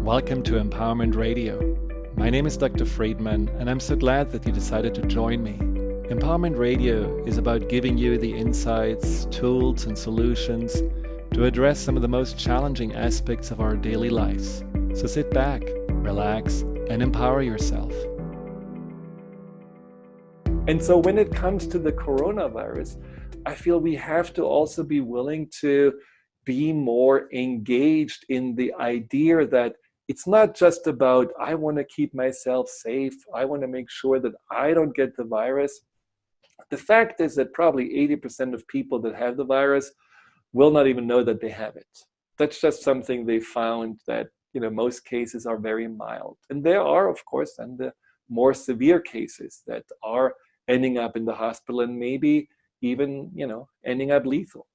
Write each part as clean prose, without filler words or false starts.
Welcome to Empowerment Radio. My name is Dr. Friedemann, and I'm so glad that you decided to join me. Empowerment Radio is about giving you the insights, tools, and solutions to address some of the most challenging aspects of our daily lives. So sit back, relax, and empower yourself. And so when it comes to the coronavirus, I feel we have to also be willing to be more engaged in the idea that it's not just about, I want to keep myself safe. I want to make sure that I don't get the virus. The fact is that probably 80% of people that have the virus will not even know that they have it. That's just something they found that, most cases are very mild. And there are, of course, then the more severe cases that are ending up in the hospital and maybe even, ending up lethal.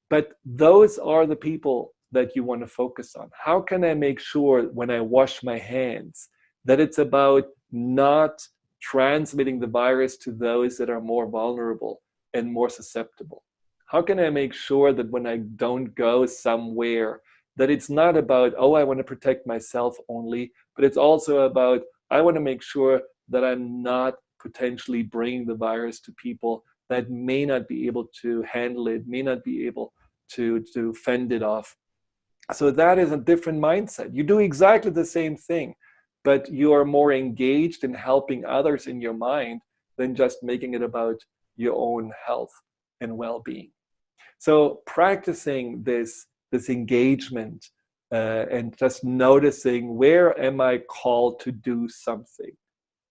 But those are the people that you want to focus on. How can I make sure when I wash my hands that it's about not transmitting the virus to those that are more vulnerable and more susceptible? How can I make sure that when I don't go somewhere, that it's not about, I want to protect myself only, but it's also about, I want to make sure that I'm not potentially bringing the virus to people that may not be able to handle it, may not be able to fend it off. So that is a different mindset. You do exactly the same thing, but you are more engaged in helping others in your mind than just making it about your own health and well-being. So practicing this engagement and just noticing, where am I called to do something?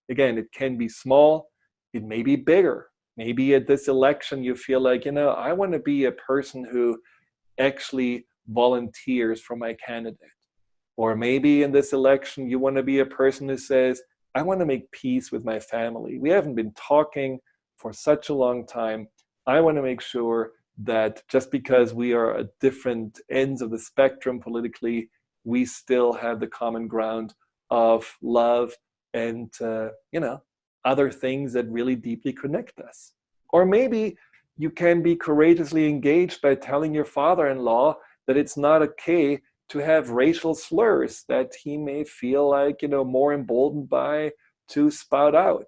Again, it can be small, it may be bigger. Maybe at this election you feel like, I want to be a person who actually volunteers for my candidate. Or maybe in this election you want to be a person who says, I want to make peace with my family. We haven't been talking for such a long time. I want to make sure that just because we are at different ends of the spectrum politically, we still have the common ground of love and other things that really deeply connect us. Or maybe you can be courageously engaged by telling your father-in-law that it's not okay to have racial slurs that he may feel like, more emboldened by to spout out.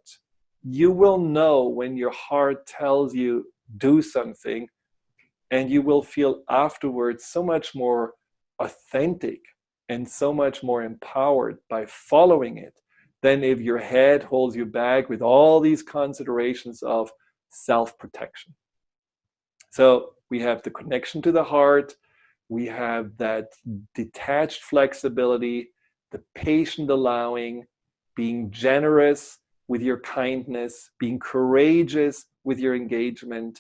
You will know when your heart tells you do something, and you will feel afterwards so much more authentic and so much more empowered by following it than if your head holds you back with all these considerations of self-protection. So we have the connection to the heart, we have that detached flexibility, the patient allowing, being generous with your kindness, being courageous with your engagement.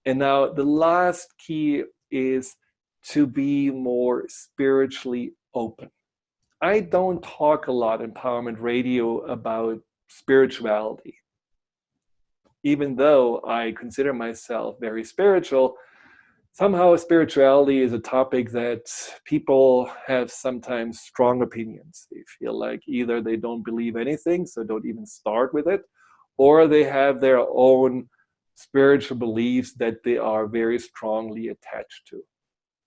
And now the last key is to be more spiritually open. I don't talk a lot in Empowerment Radio about spirituality. Even though I consider myself very spiritual, somehow spirituality is a topic that people have sometimes strong opinions. They feel like either they don't believe anything, so don't even start with it, or they have their own spiritual beliefs that they are very strongly attached to.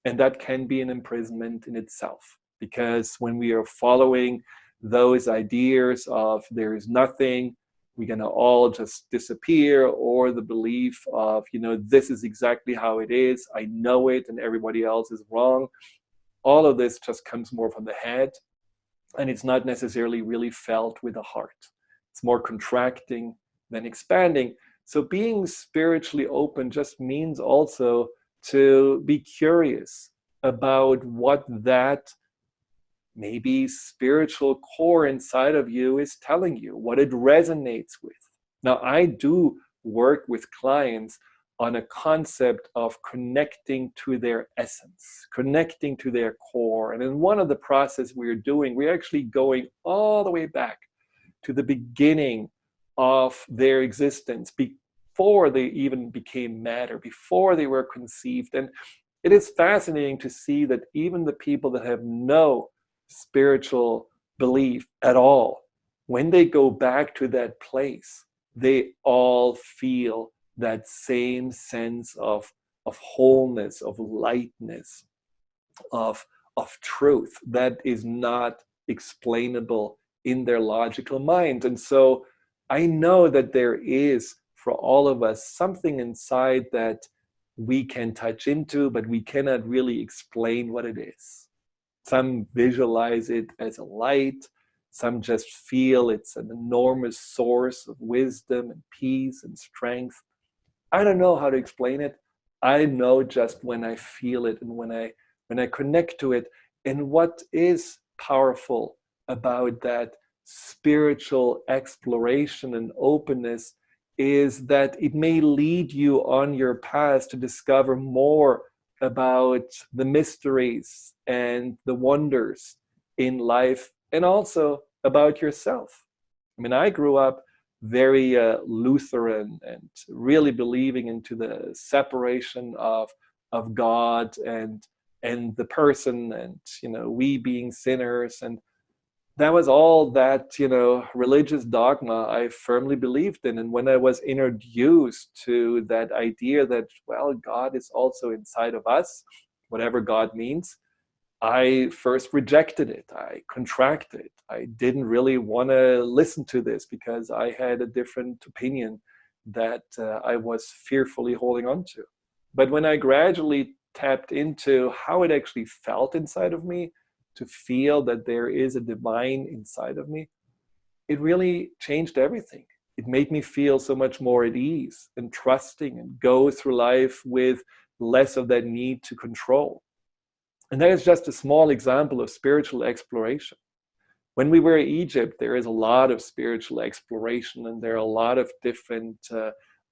And that can be an imprisonment in itself, because when we are following those ideas of there is nothing, we're going to all just disappear, or the belief of, this is exactly how it is, I know it, and everybody else is wrong. All of this just comes more from the head, and it's not necessarily really felt with the heart. It's more contracting than expanding. So being spiritually open just means also to be curious about what that maybe spiritual core inside of you is telling you, what it resonates with. Now, I do work with clients on a concept of connecting to their essence, connecting to their core. And in one of the processes we're doing, we're actually going all the way back to the beginning of their existence, before they even became matter, before they were conceived. And it is fascinating to see that even the people that have no spiritual belief at all, when they go back to that place, they all feel that same sense of wholeness, of lightness, of truth that is not explainable in their logical mind. And so I know that there is for all of us something inside that we can touch into, but we cannot really explain what it is. Some visualize it as a light. Some just feel it's an enormous source of wisdom and peace and strength. I don't know how to explain it. I know just when I feel it and when I connect to it. And what is powerful about that spiritual exploration and openness is that it may lead you on your path to discover more about the mysteries and the wonders in life and also about yourself. I mean, I grew up very Lutheran and really believing into the separation of God and the person, and we being sinners, and that was all that religious dogma I firmly believed in. And when I was introduced to that idea that, well, God is also inside of us, whatever God means, I first rejected it. I contracted. I didn't really want to listen to this because I had a different opinion that I was fearfully holding on to. But when I gradually tapped into how it actually felt inside of me, to feel that there is a divine inside of me, it really changed everything. It made me feel so much more at ease and trusting and go through life with less of that need to control. And that is just a small example of spiritual exploration. When we were in Egypt, there is a lot of spiritual exploration, and there are a lot of different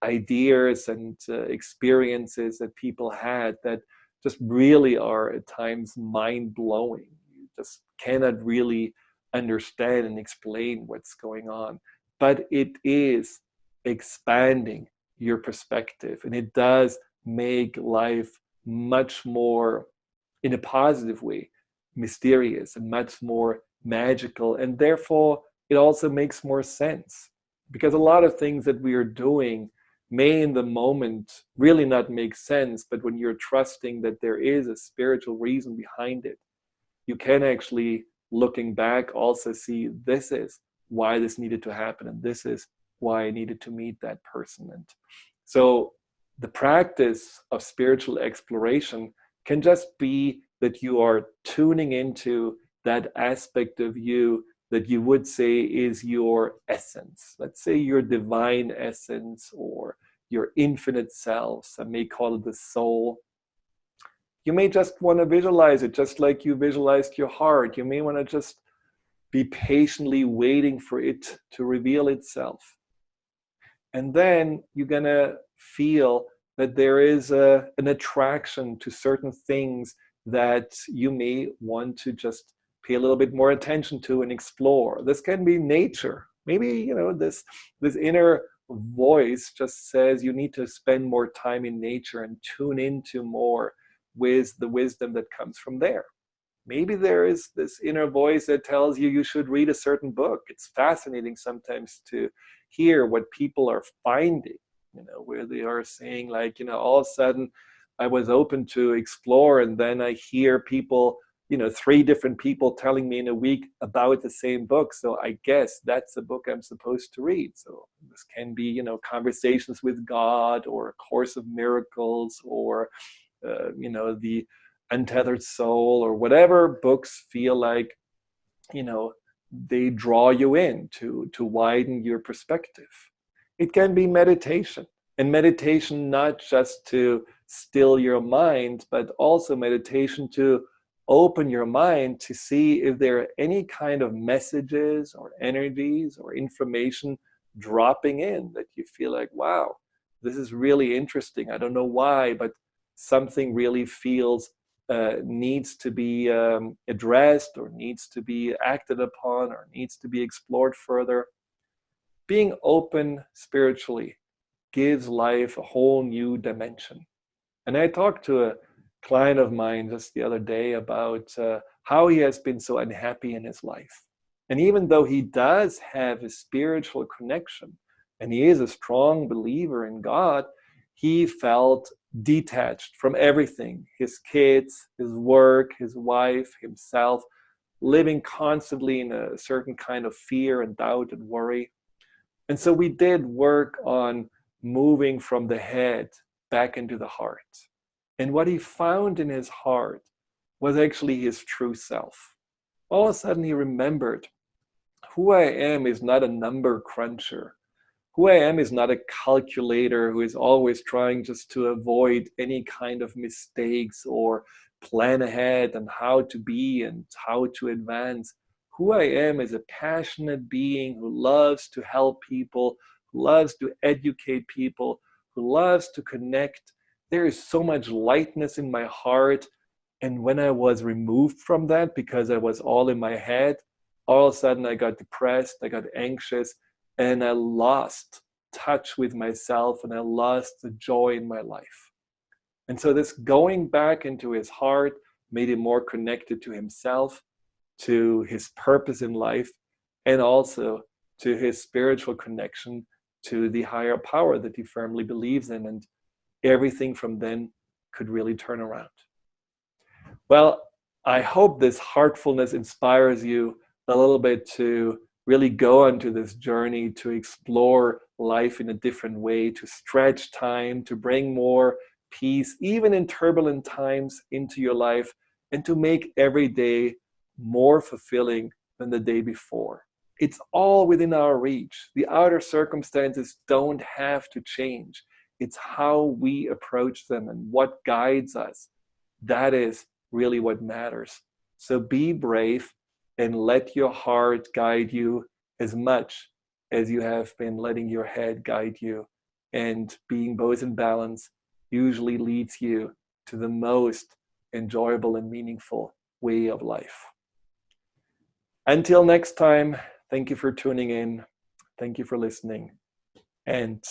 ideas and experiences that people had that just really are at times mind-blowing. You just cannot really understand and explain what's going on. But it is expanding your perspective, and it does make life much more, in a positive way, mysterious and much more magical. And therefore, it also makes more sense, because a lot of things that we are doing may in the moment really not make sense, but when you're trusting that there is a spiritual reason behind it, you can actually, looking back, also see this is why this needed to happen, and this is why I needed to meet that person. And so the practice of spiritual exploration can just be that you are tuning into that aspect of you that you would say is your essence. Let's say your divine essence or your infinite self. Some may call it the soul. You may just want to visualize it just like you visualized your heart. You may want to just be patiently waiting for it to reveal itself. And then you're going to feel that there is an attraction to certain things that you may want to just pay a little bit more attention to and explore. This can be nature. Maybe, this inner voice just says you need to spend more time in nature and tune into more with the wisdom that comes from there. Maybe there is this inner voice that tells you you should read a certain book. It's fascinating sometimes to hear what people are finding, where they are saying like, all of a sudden I was open to explore, and then I hear people, 3 different people telling me in a week about the same book. So I guess that's the book I'm supposed to read. So this can be, Conversations with God, or A Course of Miracles, or, the Untethered Soul, or whatever books feel like, they draw you in to widen your perspective. It can be meditation, and meditation not just to still your mind, but also meditation to open your mind to see if there are any kind of messages or energies or information dropping in that you feel like, wow, this is really interesting. I don't know why, but something really feels needs to be addressed, or needs to be acted upon, or needs to be explored further. Being open spiritually gives life a whole new dimension. And I talked to a client of mine just the other day about how he has been so unhappy in his life. And even though he does have a spiritual connection, and he is a strong believer in God, he felt detached from everything: his kids, his work, his wife, himself. living constantly in a certain kind of fear and doubt and worry. And so we did work on moving from the head back into the heart. And what he found in his heart was actually his true self. All of a sudden he remembered, who I am is not a number cruncher. Who I am is not a calculator who is always trying just to avoid any kind of mistakes or plan ahead on how to be and how to advance. Who I am is a passionate being who loves to help people, who loves to educate people, who loves to connect. There is so much lightness in my heart. And when I was removed from that because I was all in my head, all of a sudden I got depressed, I got anxious, and I lost touch with myself and I lost the joy in my life. And so this going back into his heart made him more connected to himself, to his purpose in life, and also to his spiritual connection to the higher power that he firmly believes in. And everything from then could really turn around. Well, I hope this heartfulness inspires you a little bit to really go onto this journey to explore life in a different way, to stretch time, to bring more peace, even in turbulent times, into your life, and to make every day more fulfilling than the day before. It's all within our reach. The outer circumstances don't have to change. It's how we approach them and what guides us. That is really what matters. So be brave and let your heart guide you as much as you have been letting your head guide you. And being both in balance usually leads you to the most enjoyable and meaningful way of life. Until next time, thank you for tuning in. Thank you for listening. And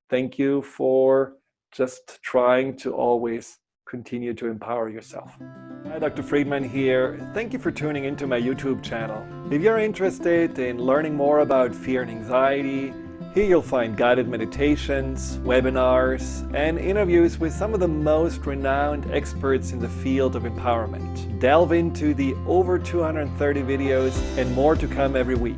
thank you for just trying to always continue to empower yourself. Hi, Dr. Friedemann here. Thank you for tuning into my YouTube channel. If you're interested in learning more about fear and anxiety, here you'll find guided meditations, webinars, and interviews with some of the most renowned experts in the field of empowerment. Delve into the over 230 videos and more to come every week.